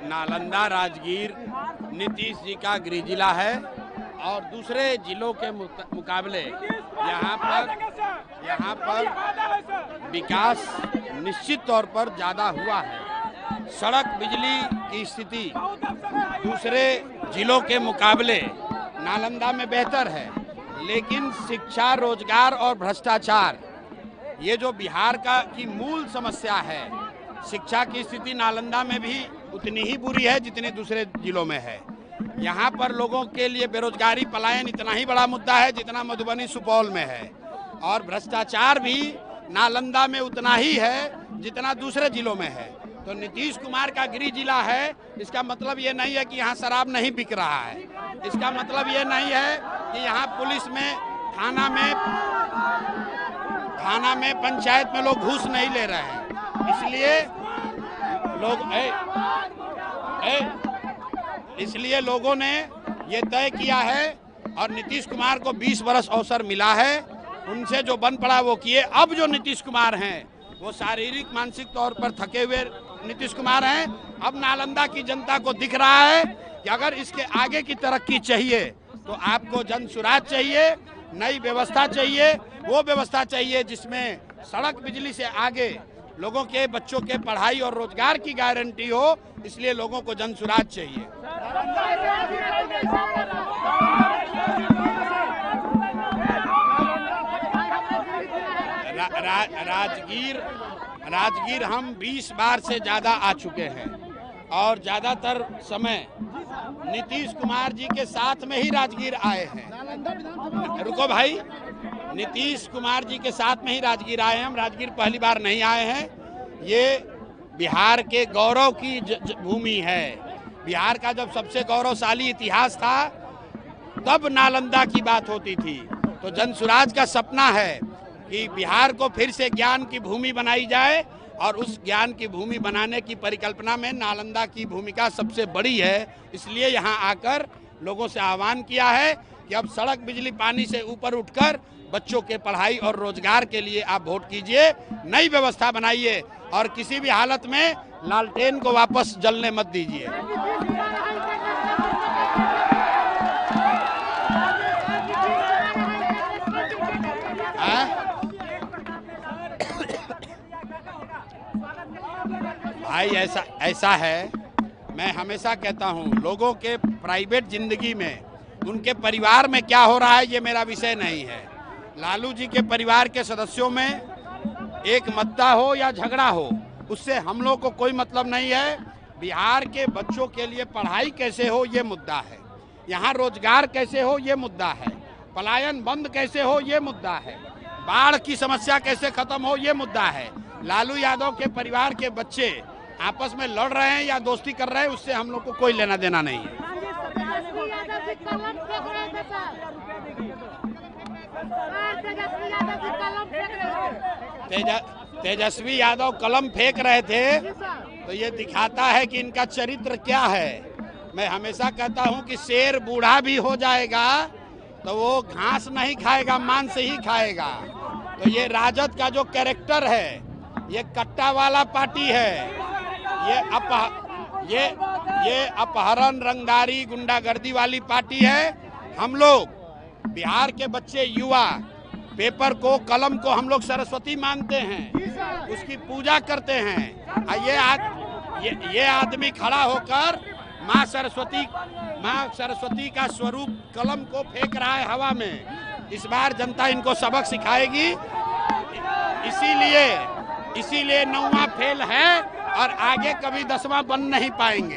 नालंदा राजगीर नीतीश जी का गृह जिला है और दूसरे जिलों के मुकाबले यहाँ पर विकास निश्चित तौर पर ज़्यादा हुआ है। सड़क बिजली की स्थिति दूसरे जिलों के मुकाबले नालंदा में बेहतर है, लेकिन शिक्षा, रोजगार और भ्रष्टाचार ये जो बिहार की मूल समस्या है, शिक्षा की स्थिति नालंदा में भी उतनी ही बुरी है जितनी दूसरे जिलों में है। यहाँ पर लोगों के लिए बेरोजगारी, पलायन इतना ही बड़ा मुद्दा है जितना मधुबनी, सुपौल में है, और भ्रष्टाचार भी नालंदा में उतना ही है जितना दूसरे जिलों में है। तो नीतीश कुमार का गृह जिला है, इसका मतलब ये नहीं है कि यहाँ शराब नहीं बिक रहा है, इसका मतलब ये नहीं है कि यहाँ पुलिस में, थाना में, पंचायत में लोग घूस नहीं ले रहे हैं। इसलिए लोगों ने ये तय किया है और नीतीश कुमार को 20 वर्ष अवसर मिला है, उनसे जो बन पड़ा वो किए। अब जो नीतीश कुमार हैं वो शारीरिक मानसिक तौर पर थके हुए नीतीश कुमार हैं। अब नालंदा की जनता को दिख रहा है कि अगर इसके आगे की तरक्की चाहिए तो आपको जन सुराज चाहिए, नई व्यवस्था चाहिए, वो व्यवस्था चाहिए जिसमें सड़क बिजली से आगे लोगों के बच्चों के पढ़ाई और रोजगार की गारंटी हो। इसलिए लोगों को जन सुराज चाहिए। राजगीर हम 20 बार से ज्यादा आ चुके हैं और ज्यादातर समय नीतीश कुमार जी के साथ में ही राजगीर आए हैं। रुको भाई, नीतीश कुमार जी के साथ में ही राजगीर आए हैं, हम राजगीर पहली बार नहीं आए हैं। ये बिहार के गौरव की भूमि है। बिहार का जब सबसे गौरवशाली इतिहास था तब नालंदा की बात होती थी। तो जन सुराज का सपना है कि बिहार को फिर से ज्ञान की भूमि बनाई जाए और उस ज्ञान की भूमि बनाने की परिकल्पना में नालंदा की भूमिका सबसे बड़ी है। इसलिए यहाँ आकर लोगों से आह्वान किया है कि अब सड़क, बिजली, पानी से ऊपर उठकर बच्चों के पढ़ाई और रोजगार के लिए आप वोट कीजिए, नई व्यवस्था बनाइए और किसी भी हालत में लालटेन को वापस जलने मत दीजिए। भाई ऐसा है, मैं हमेशा कहता हूँ लोगों के प्राइवेट जिंदगी में, उनके परिवार में क्या हो रहा है ये मेरा विषय नहीं है। लालू जी के परिवार के सदस्यों में एक मद्दा हो या झगड़ा हो, उससे हम लोग को कोई मतलब नहीं है। बिहार के बच्चों के लिए पढ़ाई कैसे हो ये मुद्दा है, यहाँ रोजगार कैसे हो ये मुद्दा है, पलायन बंद कैसे हो ये मुद्दा है, बाढ़ की समस्या कैसे खत्म हो ये मुद्दा है। लालू यादव के परिवार के बच्चे आपस में लड़ रहे हैं या दोस्ती कर रहे हैं, उससे हम लोग को कोई लेना देना नहीं है। तेजस्वी यादव कलम फेंक रहे थे तो ये दिखाता है कि इनका चरित्र क्या है। मैं हमेशा कहता हूं कि शेर बूढ़ा भी हो जाएगा तो वो घास नहीं खाएगा, मांस ही खाएगा। तो ये राजद का जो कैरेक्टर है, ये कट्टा वाला पार्टी है, ये अपहरण, रंगदारी, गुंडागर्दी वाली पार्टी है। हम लोग बिहार के बच्चे, युवा पेपर को, कलम को हम लोग सरस्वती मानते हैं, उसकी पूजा करते हैं। ये आदमी खड़ा होकर माँ सरस्वती का स्वरूप कलम को फेंक रहा है हवा में। इस बार जनता इनको सबक सिखाएगी। इसीलिए 9वां फेल है और आगे कभी 10वां बन नहीं पाएंगे।